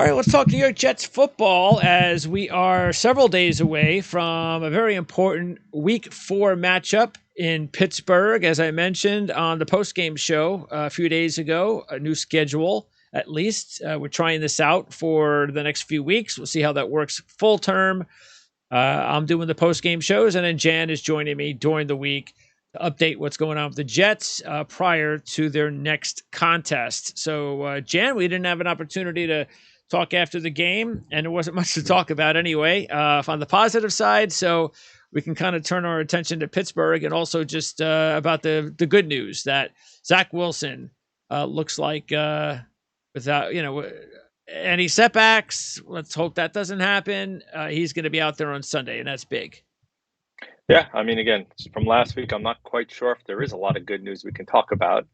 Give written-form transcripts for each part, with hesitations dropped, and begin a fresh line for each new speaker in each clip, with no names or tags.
All right, let's talk New York Jets football as we are several days away from a very important Week 4 matchup in Pittsburgh. As I mentioned on the postgame show a few days ago, a new schedule at least. We're trying this out for the next few weeks. We'll see how that works full term. I'm doing the postgame shows, and then Jan is joining me during the week to update what's going on with the Jets prior to their next contest. So, Jan, we didn't have an opportunity to talk after the game, and there wasn't much to talk about anyway on the positive side. So we can kind of turn our attention to Pittsburgh and also just about the good news that Zach Wilson looks like without, any setbacks. Let's hope that doesn't happen. He's going to be out there on Sunday, and that's big.
Yeah, I mean, again, from last week, I'm not quite sure if there is a lot of good news we can talk about.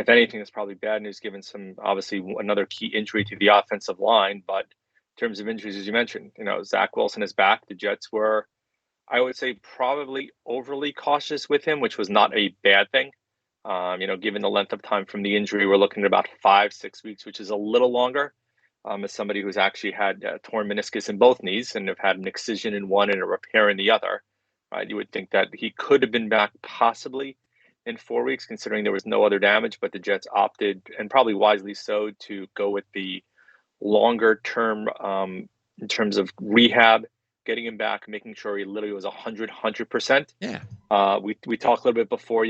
If anything, it's probably bad news given obviously, another key injury to the offensive line. But in terms of injuries, as you mentioned, Zach Wilson is back. The Jets were, I would say, probably overly cautious with him, which was not a bad thing. Given the length of time from the injury, we're looking at about 5-6 weeks, which is a little longer. As somebody who's actually had torn meniscus in both knees and have had an excision in one and a repair in the other, right? You would think that he could have been back possibly in 4 weeks, considering there was no other damage, but the Jets opted, and probably wisely so, to go with the longer term in terms of rehab, getting him back, making sure he literally was 100%.
Yeah.
We talked a little bit before,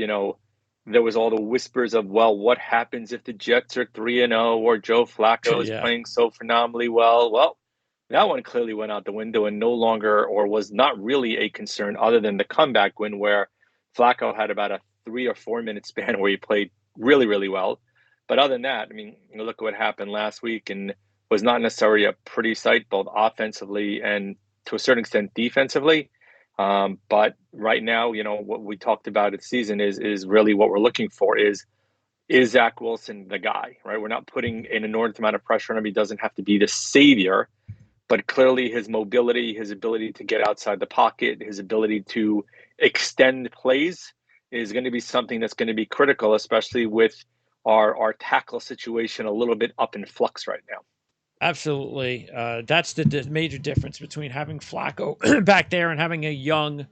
there was all the whispers of, well, what happens if the Jets are 3-0 or Joe Flacco is playing so phenomenally well? Well, that one clearly went out the window and no longer, or was not really a concern other than the comeback win where Flacco had about a 3 or 4 minute span where he played really, really well. But other than that, I mean, look at what happened last week and was not necessarily a pretty sight, both offensively and to a certain extent defensively. But right now, what we talked about this season is really what we're looking for is Zach Wilson the guy, right? We're not putting an enormous amount of pressure on him. He doesn't have to be the savior, but clearly his mobility, his ability to get outside the pocket, his ability to extend plays is going to be something that's going to be critical, especially with our tackle situation a little bit up in flux right now.
Absolutely. That's the major difference between having Flacco back there and having a young,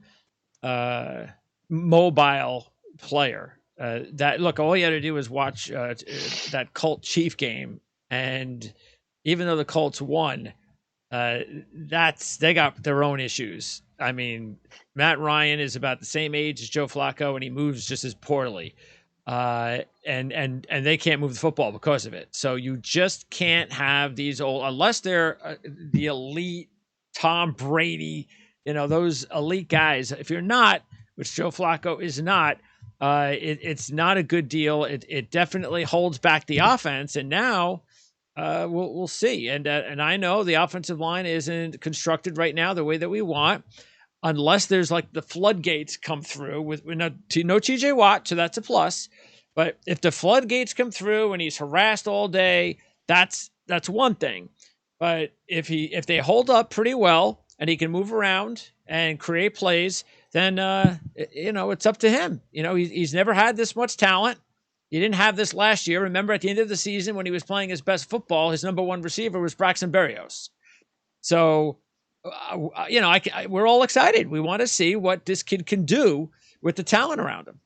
mobile player. All you had to do was watch that Colt Chief game, and even though the Colts won, they got their own issues. I mean, Matt Ryan is about the same age as Joe Flacco, and he moves just as poorly. And they can't move the football because of it. So you just can't have these unless they're the elite Tom Brady, those elite guys. If you're not, which Joe Flacco is not, it's not a good deal. It definitely holds back the offense. And now we'll see. And I know the offensive line isn't constructed right now the way that we want, unless there's like the floodgates come through with no TJ Watt, so that's a plus. But if the floodgates come through and he's harassed all day, that's one thing. But if they hold up pretty well and he can move around and create plays, then it's up to him. He's never had this much talent. He didn't have this last year. Remember, at the end of the season when he was playing his best football, his number one receiver was Braxton Berrios. So we're all excited. We want to see what this kid can do with the talent around him.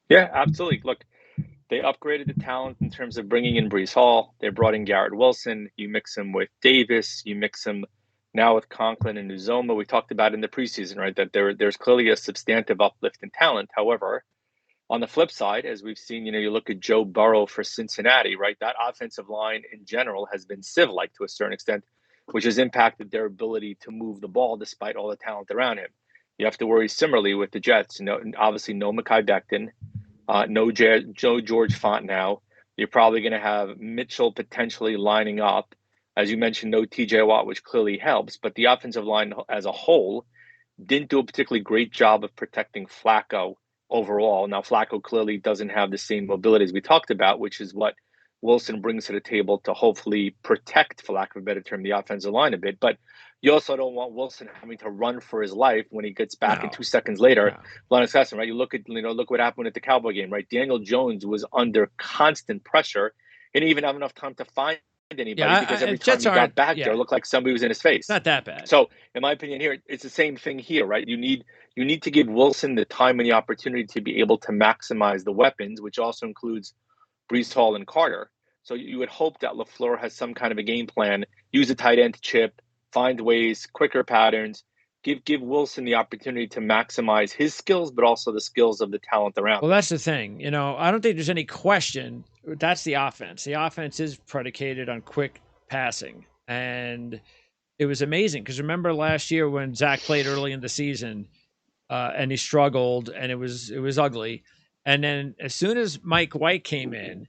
Yeah, absolutely. Look, they upgraded the talent in terms of bringing in Breece Hall. They brought in Garrett Wilson. You mix him with Davis. You mix him now with Conklin and Uzoma. We talked about in the preseason, right, that there's clearly a substantive uplift in talent. However, on the flip side, as we've seen, you look at Joe Burrow for Cincinnati, right? That offensive line in general has been sieve-like to a certain extent, which has impacted their ability to move the ball despite all the talent around him. You have to worry similarly with the Jets. Obviously, no Mekhi Becton, no Joe George Fontenot. You're probably going to have Mitchell potentially lining up. As you mentioned, no TJ Watt, which clearly helps. But the offensive line as a whole didn't do a particularly great job of protecting Flacco overall. Now, Flacco clearly doesn't have the same mobility as we talked about, which is what Wilson brings to the table to hopefully protect, for lack of a better term, the offensive line a bit. But you also don't want Wilson having to run for his life when he gets back in 2 seconds later. Line assessment, right? You look what happened at the Cowboy game, right? Daniel Jones was under constant pressure. He didn't even have enough time to find anybody because every time
Jets
he got back
yeah,
there, it looked like somebody was in his face.
not that bad.
So, in my opinion, here it's the same thing here, right? You need to give Wilson the time and the opportunity to be able to maximize the weapons, which also includes Brees Hall and Carter. So you would hope that LaFleur has some kind of a game plan, use a tight end chip, find ways, quicker patterns, give Wilson the opportunity to maximize his skills, but also the skills of the talent around.
Well, that's the thing. You know, I don't think there's any question. That's the offense. The offense is predicated on quick passing. And it was amazing because remember last year when Zach played early in the season and he struggled and it was ugly. And then as soon as Mike White came in,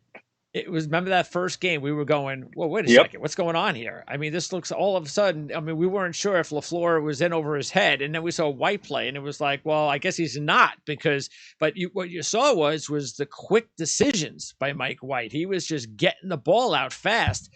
it was, remember that first game, we were going, well, wait a second, what's going on here? I mean, this looks all of a sudden, I mean, we weren't sure if LaFleur was in over his head. And then we saw White play and it was like, well, I guess he's not because, but what you saw was the quick decisions by Mike White. He was just getting the ball out fast.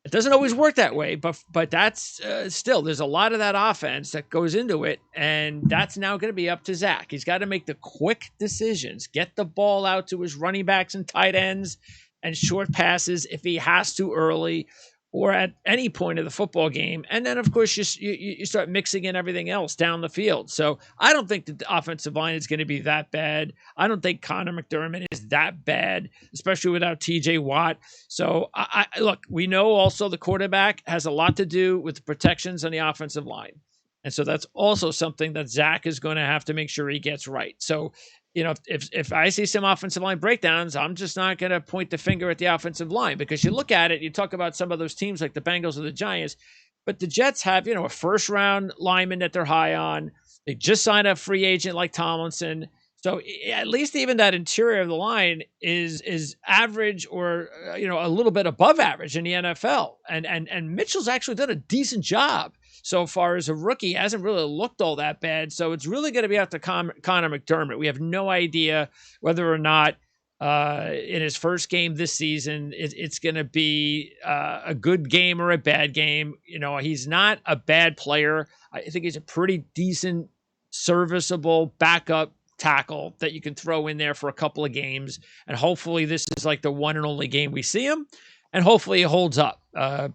It doesn't always work that way, but that's still, there's a lot of that offense that goes into it. And that's now going to be up to Zach. He's got to make the quick decisions, get the ball out to his running backs and tight ends, and short passes if he has to early or at any point of the football game. And then, of course, you start mixing in everything else down the field. So I don't think that the offensive line is going to be that bad. I don't think Conor McDermott is that bad, especially without TJ Watt. So, look, we know also the quarterback has a lot to do with the protections on the offensive line. And so that's also something that Zach is going to have to make sure he gets right. So, you know, if I see some offensive line breakdowns, I'm just not going to point the finger at the offensive line because you look at it, you talk about some of those teams like the Bengals or the Giants, but the Jets have, you know, a first round lineman that they're high on. They just signed a free agent like Tomlinson. So at least even that interior of the line is average or, you know, a little bit above average in the NFL. And Mitchell's actually done a decent job so far as a rookie. Hasn't really looked all that bad. So it's really going to be up to Conor McDermott. We have no idea whether or not in his first game this season, it's going to be a good game or a bad game. You know, he's not a bad player. I think he's a pretty decent, serviceable backup tackle that you can throw in there for a couple of games. And hopefully this is like the one and only game we see him. And hopefully he holds up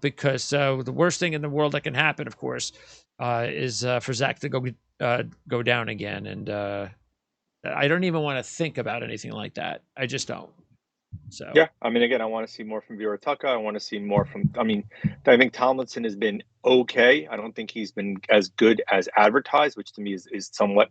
because the worst thing in the world that can happen, of course, is for Zach to go down again. And I don't even want to think about anything like that. I just don't. So
yeah, I mean, again, I want to see more from Vera Tucker. I want to see more from. I mean, I think Tomlinson has been okay. I don't think he's been as good as advertised, which to me is somewhat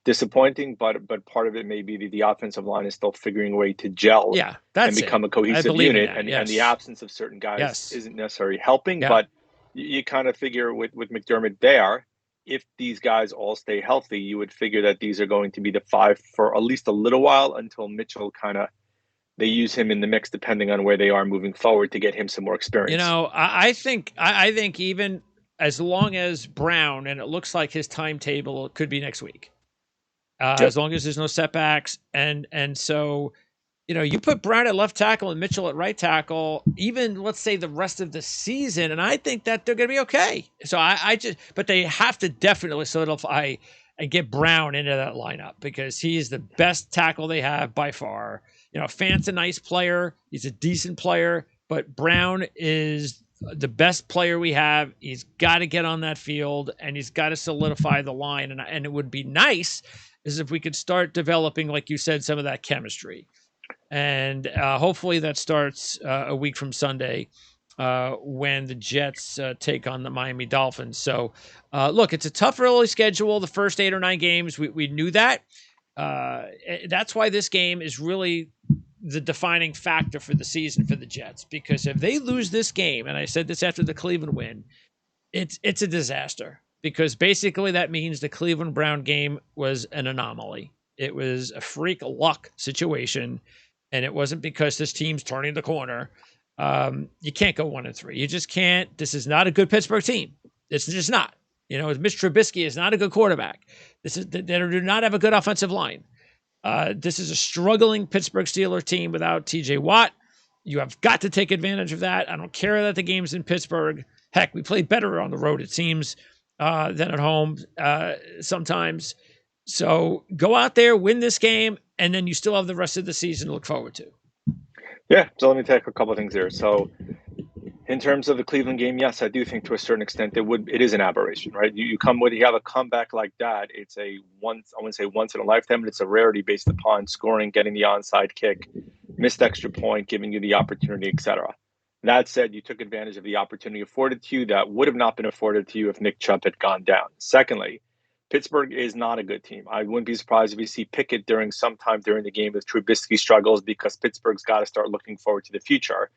disappointing, but part of it may be the offensive line is still figuring a way to gel and become a cohesive unit. And the absence of certain guys isn't necessarily helping, but you kind of figure with McDermott there, if these guys all stay healthy, you would figure that these are going to be the five for at least a little while until Mitchell they use him in the mix depending on where they are moving forward to get him some more experience.
You know, I think even as long as Brown, and it looks like his timetable could be next week, as long as there's no setbacks. And so, you know, you put Brown at left tackle and Mitchell at right tackle, even let's say the rest of the season, and I think that they're going to be okay. So but they have to definitely solidify and get Brown into that lineup because he is the best tackle they have by far. You know, Fant's a nice player. He's a decent player, but Brown is the best player we have. He's got to get on that field and he's got to solidify the line. And it would be nice is if we could start developing, like you said, some of that chemistry. And hopefully that starts a week from Sunday when the Jets take on the Miami Dolphins. So, look, it's a tough early schedule, the first 8 or 9 games. We knew that. That's why this game is really the defining factor for the season for the Jets. Because if they lose this game, and I said this after the Cleveland win, it's a disaster. Because basically that means the Cleveland Brown game was an anomaly. It was a freak luck situation, and it wasn't because this team's turning the corner. You can't go 1-3. You just can't. This is not a good Pittsburgh team. It's just not. You know, Mitch Trubisky is not a good quarterback. They do not have a good offensive line. This is a struggling Pittsburgh Steelers team without TJ Watt. You have got to take advantage of that. I don't care that the game's in Pittsburgh. Heck, we play better on the road, it seems, than at home sometimes. So go out there, win this game, and then you still have the rest of the season to look forward to.
Yeah, so let me take a couple of things there. So In terms of the Cleveland game, yes, I do think to a certain extent it is an aberration, right? You have a comeback like that, it's I wouldn't say once in a lifetime, but it's a rarity based upon scoring, getting the onside kick, missed extra point, giving you the opportunity, etc. That said, you took advantage of the opportunity afforded to you that would have not been afforded to you if Nick Chubb had gone down. Secondly, Pittsburgh is not a good team. I wouldn't be surprised if we see Pickett sometime during the game if Trubisky struggles, because Pittsburgh's got to start looking forward to the future.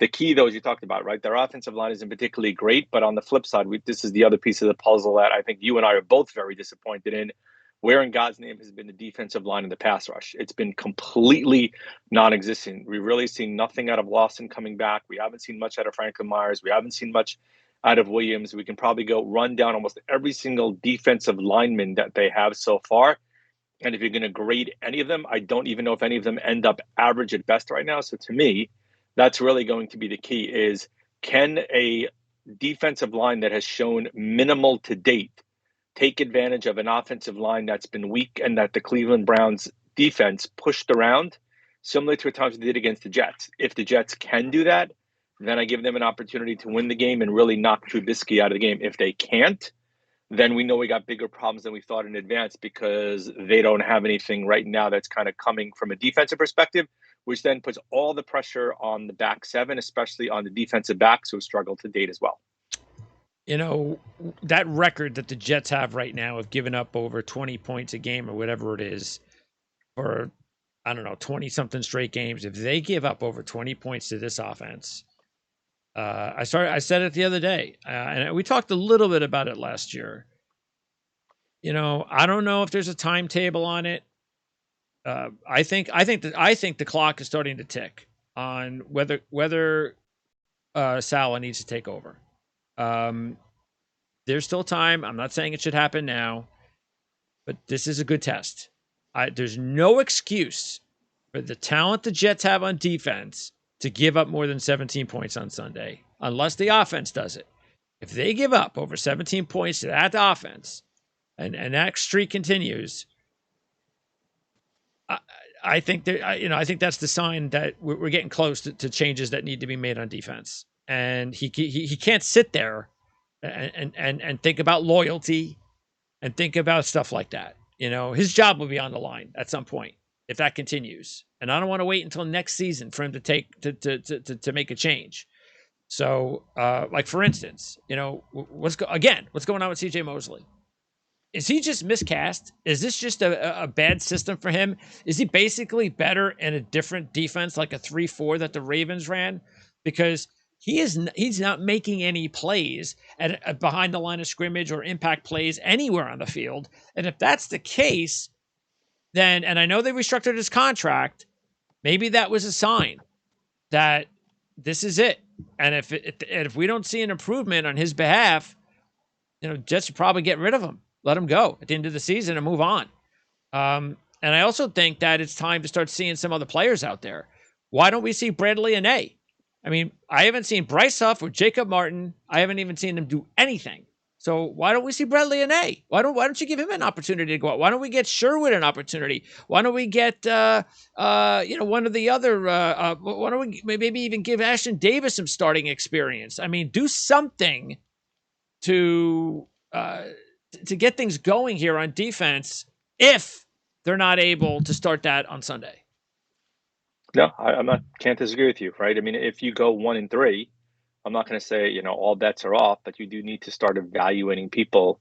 The key, though, as you talked about, right? Their offensive line isn't particularly great, but on the flip side, this is the other piece of the puzzle that I think you and I are both very disappointed in. Where in God's name has been the defensive line in the pass rush? It's been completely non-existent. We've really seen nothing out of Lawson coming back. We haven't seen much out of Franklin Myers. We haven't seen much out of Williams. We can probably go run down almost every single defensive lineman that they have so far. And if you're going to grade any of them, I don't even know if any of them end up average at best right now. So to me, that's really going to be the key is, can a defensive line that has shown minimal to date take advantage of an offensive line that's been weak and that the Cleveland Browns defense pushed around, similar to a times they did against the Jets? If the Jets can do that, then I give them an opportunity to win the game and really knock Trubisky out of the game. If they can't, then we know we got bigger problems than we thought in advance, because they don't have anything right now that's kind of coming from a defensive perspective, which then puts all the pressure on the back seven, especially on the defensive backs who have struggled to date as well.
You know, that record that the Jets have right now of giving up over 20 points a game or whatever it is for, I don't know, 20-something straight games. If they give up over 20 points to this offense, I said it the other day, and we talked a little bit about it last year. You know, I don't know if there's a timetable on it. I think the clock is starting to tick on whether Saleh needs to take over. There's still time. I'm not saying it should happen now, but this is a good test. There's no excuse for the talent the Jets have on defense to give up more than 17 points on Sunday, unless the offense does it. If they give up over 17 points to that offense, and that streak continues, I think I think that's the sign that we're getting close to changes that need to be made on defense. And he can't sit there and think about loyalty and think about stuff like that. You know, his job will be on the line at some point if that continues. And I don't want to wait until next season for him to make a change. So, like for instance, you know, what's going on with CJ Mosley? Is he just miscast? Is this just a bad system for him? Is he basically better in a different defense like a 3-4 that the Ravens ran? Because he's not making any plays at behind the line of scrimmage or impact plays anywhere on the field. And if that's the case, then, and I know they restructured his contract, maybe that was a sign that this is it. And if we don't see an improvement on his behalf, you know, Jets should probably get rid of him. Let him go at the end of the season and move on. And I also think that it's time to start seeing some other players out there. Why don't we see Bradley Anae? I mean, I haven't seen Bryce Huff or Jacob Martin. I haven't even seen them do anything. So why don't we see Bradley Anae? Why don't you give him an opportunity to go out? Why don't we get Sherwood an opportunity? Why don't we get one of the other? Why don't we maybe even give Ashton Davis some starting experience? I mean, do something to get things going here on defense if they're not able to start that on Sunday.
No, can't disagree with you, right? I mean, if you go 1-3, I'm not going to say, you know, all bets are off, but you do need to start evaluating people,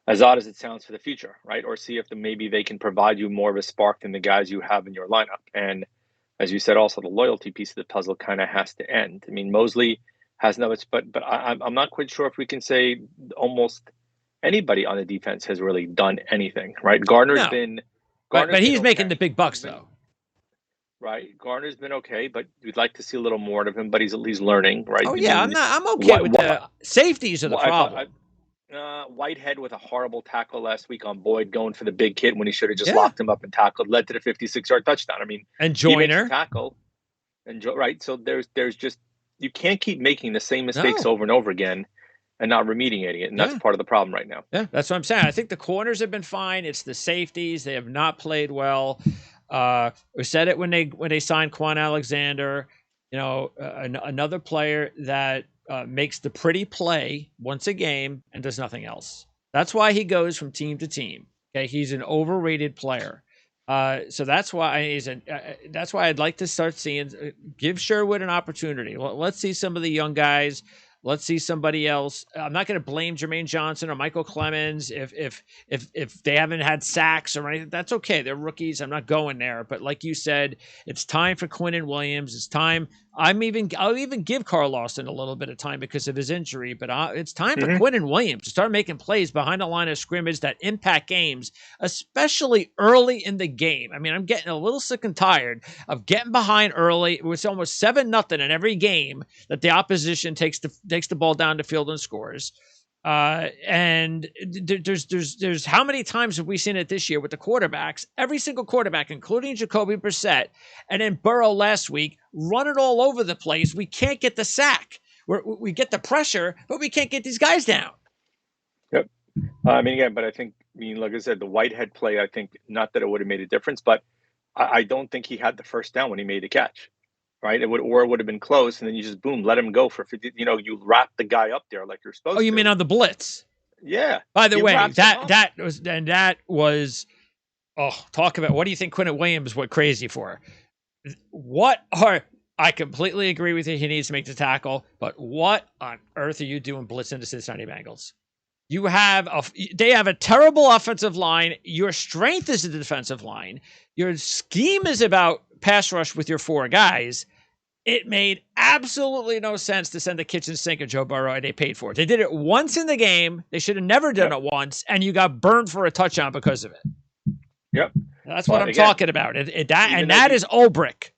as odd as it sounds, for the future, right? Or see if maybe they can provide you more of a spark than the guys you have in your lineup. And as you said, also the loyalty piece of the puzzle kind of has to end. I mean, Mosley has no, but I'm not quite sure if we can say almost anybody on the defense has really done anything, right? Gardner's been,
but he's making the big bucks though.
Right, Garner's been okay, but we'd like to see a little more of him. But he's at least learning, right?
Oh yeah, I'm okay with the safeties are the problem.
Whitehead with a horrible tackle last week on Boyd, going for the big hit when he should have just locked him up and tackled, led to the 56-yard touchdown. I mean,
and Joyner
tackle, right? So there's just, you can't keep making the same mistakes over and over again and not remediating it, and that's part of the problem right now.
Yeah, that's what I'm saying. I think the corners have been fine. It's the safeties; they have not played well. We said it when they signed Quan Alexander. another player that makes the pretty play once a game and does nothing else. That's why he goes from team to team. Okay, he's an overrated player. So that's why that's why I'd like to start seeing give Sherwood an opportunity. Let's see some of the young guys. Let's see somebody else. I'm not going to blame Jermaine Johnson or Michael Clemens if they haven't had sacks or anything. That's okay. They're rookies. I'm not going there. But like you said, it's time for Quinn Williams. It's time. I'll even give Carl Lawson a little bit of time because of his injury. But it's time for Quinn Williams to start making plays behind the line of scrimmage that impact games, especially early in the game. I mean, I'm getting a little sick and tired of getting behind early. It was almost 7-0 in every game that the opposition takes the ball down the field and scores. And there's how many times have we seen it this year with the quarterbacks? Every single quarterback, including Jacoby Brissett, and then Burrow last week, running all over the place. We can't get the sack. We get the pressure, but we can't get these guys down.
Yep. But I think, like I said, the Whitehead play, I think not that it would have made a difference, but I don't think he had the first down when he made the catch. Right, it would have been close, and then you just boom, let him go for 50. You wrap the guy up there like you're supposed to.
Oh, you mean on the blitz?
Yeah.
By the way, that was talk about what do you think Quinn Williams went crazy for? I completely agree with you. He needs to make the tackle, but what on earth are you doing blitzing the Cincinnati Bengals? They have a terrible offensive line. Your strength is the defensive line. Your scheme is about pass rush with your 4 guys. It made absolutely no sense to send the kitchen sink of Joe Burrow, and they paid for it. They did it once in the game. They should have never done it once, and you got burned for a touchdown because of it.
Yep.
That's what I'm talking about. That is Ulbrich.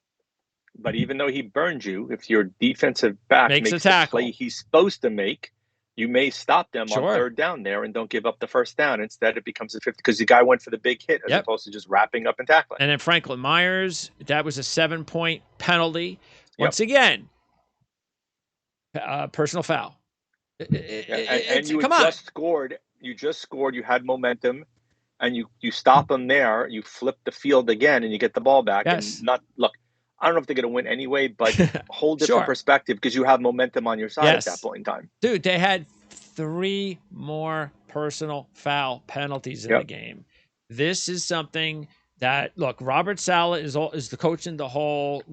But even though he burned you, if your defensive back makes the tackle play he's supposed to make, you may stop them on third down there and don't give up the first down. Instead, it becomes a 50 because the guy went for the big hit as opposed to just wrapping up and tackling.
And then Franklin Myers, that was a 7-point penalty. Once again, personal foul.
And you just scored. You had momentum, and you stop them there. You flip the field again, and you get the ball back.
Yes.
And I don't know if they're going to win anyway, but whole different perspective because you have momentum on your side at that point in time.
Dude, they had 3 more personal foul penalties in the game. This is something that, look, Robert Saleh is the coach in the whole,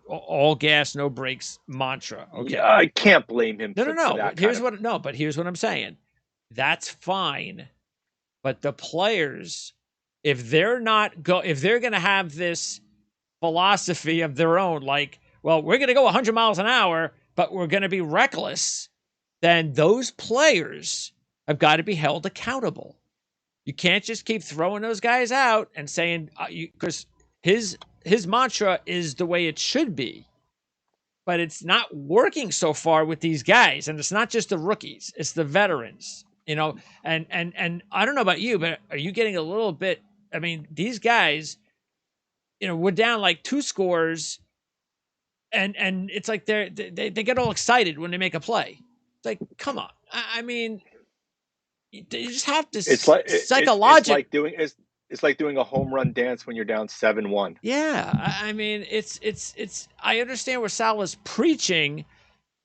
all gas, no brakes mantra. Okay,
yeah, I can't blame him.
No. Here's what I'm saying. That's fine, but the players, if they're going to have this philosophy of their own, like, well, we're going to go 100 miles an hour, but we're going to be reckless, then those players have got to be held accountable. You can't just keep throwing those guys out and saying, because his mantra is the way it should be, but it's not working so far with these guys. And it's not just the rookies, it's the veterans, and I don't know about you, but are you getting a little bit, these guys, we're down like 2 scores and it's like they get all excited when they make a play. It's like, come on. You just have to psychologically.
It's like doing a home run dance when you're down 7-1.
Yeah, it's. I understand where Salah's preaching,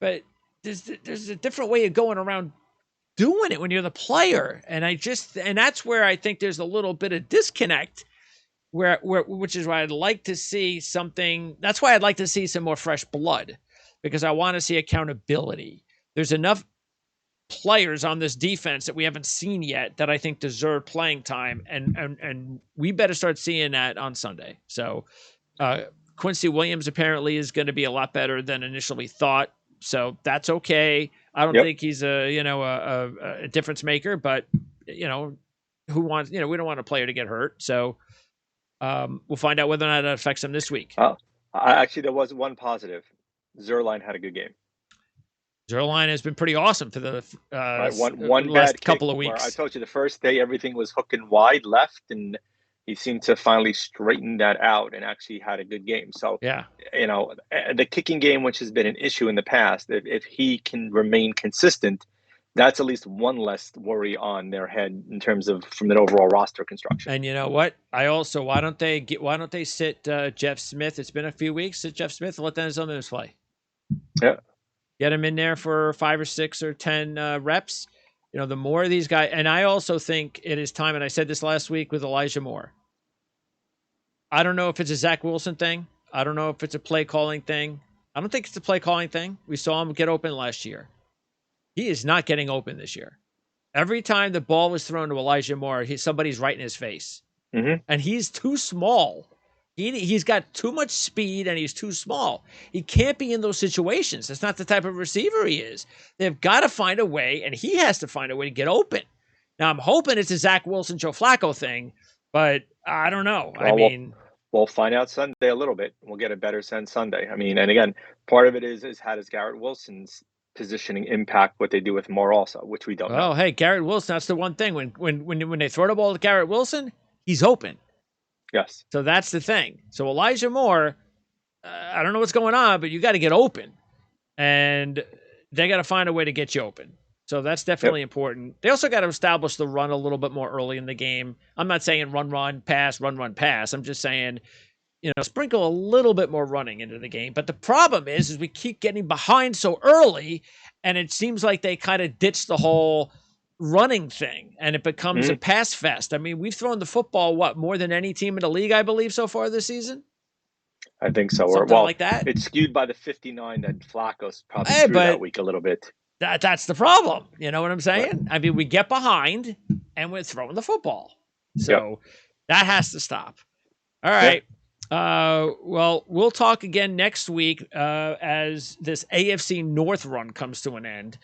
but there's a different way of going around doing it when you're the player, and that's where I think there's a little bit of disconnect. Which is why I'd like to see something. That's why I'd like to see some more fresh blood, because I want to see accountability. There's enough players on this defense that we haven't seen yet that I think deserve playing time, and we better start seeing that on Sunday. So Quincy Williams apparently is going to be a lot better than initially thought, so that's okay. I don't think he's a difference maker, but who wants we don't want a player to get hurt, so we'll find out whether or not that affects him this week.
Actually, there was one positive. Zuerlein had a good game.
Zuerlein has been pretty awesome for the
one
last couple of weeks.
I told you the first day everything was hooking wide left, and he seemed to finally straighten that out and actually had a good game. So, the kicking game, which has been an issue in the past, if he can remain consistent, that's at least one less worry on their head in terms of from an overall roster construction.
And you know what? Why don't they sit Jeff Smith? It's been a few weeks. Sit Jeff Smith and let Dennis Zimmerman play.
Yeah.
Get him in there for 5 or 6 or 10 reps. You know, the more of these guys, and I also think it is time, and I said this last week with Elijah Moore. I don't know if it's a Zach Wilson thing. I don't know if it's a play calling thing. I don't think it's a play calling thing. We saw him get open last year. He is not getting open this year. Every time the ball was thrown to Elijah Moore, somebody's right in his face.
Mm-hmm.
And he's too small. He's got too much speed and he's too small. He can't be in those situations. That's not the type of receiver he is. They've got to find a way, and he has to find a way to get open. Now, I'm hoping it's a Zach Wilson, Joe Flacco thing, but I don't know.
Well, we'll find out Sunday a little bit. We'll get a better sense Sunday. I mean, and again, part of it is how does Garrett Wilson's positioning impact what they do with Moore also, which we don't know.
Oh, hey, Garrett Wilson, that's the one thing. When they throw the ball to Garrett Wilson, he's open.
Yes.
So that's the thing. So Elijah Moore, I don't know what's going on, but you got to get open. And they got to find a way to get you open. So that's definitely important. They also got to establish the run a little bit more early in the game. I'm not saying run, pass. I'm just saying, sprinkle a little bit more running into the game. But the problem is we keep getting behind so early, and it seems like they kind of ditched the whole running thing, and it becomes a pass fest. I mean, we've thrown the football, more than any team in the league, I believe, so far this season?
I think so.
Something like that.
It's skewed by the 59 that Flacco's probably threw that week a little bit.
That's the problem. You know what I'm saying? Right. I mean, we get behind, and we're throwing the football. So that has to stop. All right. Well, we'll talk again next week as this AFC North run comes to an end.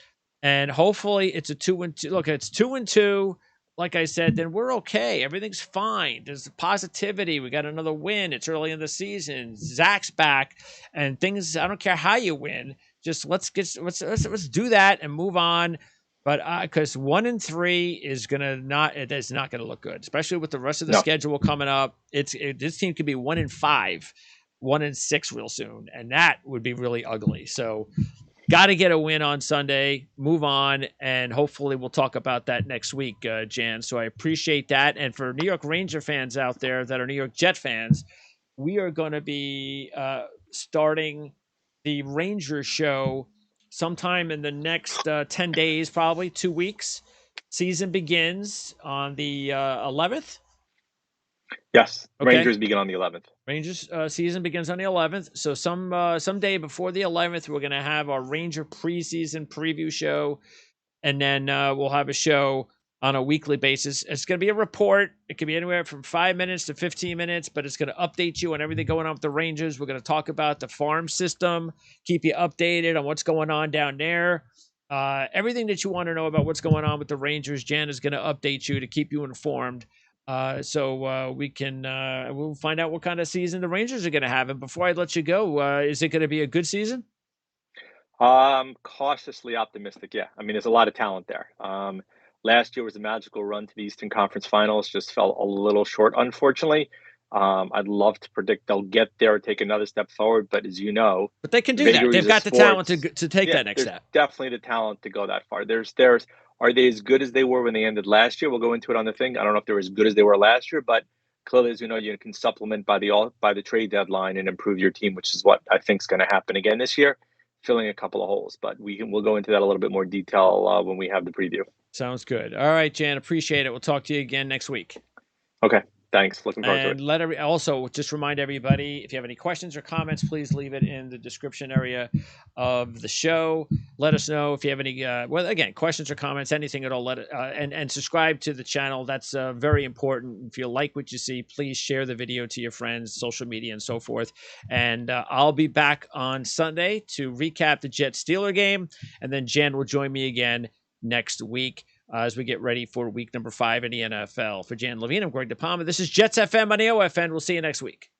And hopefully it's a 2-2. Look, it's 2-2. Like I said, then we're okay. Everything's fine. There's positivity. We got another win. It's early in the season. Zach's back, and things. I don't care how you win. Just let's do that and move on. But because 1-3 is it's not gonna look good, especially with the rest of the schedule coming up. This team could be 1-5, 1-6 real soon, and that would be really ugly. So. Got to get a win on Sunday, move on, and hopefully we'll talk about that next week, Jan. So I appreciate that. And for New York Ranger fans out there that are New York Jet fans, we are going to be starting the Rangers show sometime in the next 10 days, probably 2 weeks. Season begins on the 11th.
Yes, okay. Rangers begin on the 11th.
Rangers season begins on the 11th. So some day before the 11th, we're going to have our Ranger preseason preview show, and then we'll have a show on a weekly basis. It's going to be a report. It could be anywhere from 5 minutes to 15 minutes, but it's going to update you on everything going on with the Rangers. We're going to talk about the farm system, keep you updated on what's going on down there. Everything that you want to know about what's going on with the Rangers, Jan is going to update you to keep you informed. So we can we'll find out what kind of season the Rangers are going to have. And before I let you go, is it going to be a good season?
Cautiously optimistic. Yeah, I mean, there's a lot of talent there. Last year was a magical run to the Eastern Conference Finals. Just fell a little short, unfortunately. I'd love to predict they'll get there, take another step forward, but as you know,
but they can do that. They've got the talent to take that next step.
Definitely the talent to go that far. Are they as good as they were when they ended last year? We'll go into it on the thing. I don't know if they're as good as they were last year, but clearly, as you know, you can supplement by the trade deadline and improve your team, which is what I think is going to happen again this year, filling a couple of holes. But we'll go into that a little bit more detail when we have the preview.
Sounds good. All right, Jan, appreciate it. We'll talk to you again next week.
Okay. Thanks. Looking forward to it.
Also, just remind everybody, if you have any questions or comments, please leave it in the description area of the show. Let us know if you have any, questions or comments, anything at all. And subscribe to the channel. That's very important. If you like what you see, please share the video to your friends, social media, and so forth. And I'll be back on Sunday to recap the Jet-Steeler game. And then Jan will join me again next week. As we get ready for week number 5 in the NFL. For Jan Levine, I'm Greg DePalma. This is Jets FM on the OFN. We'll see you next week.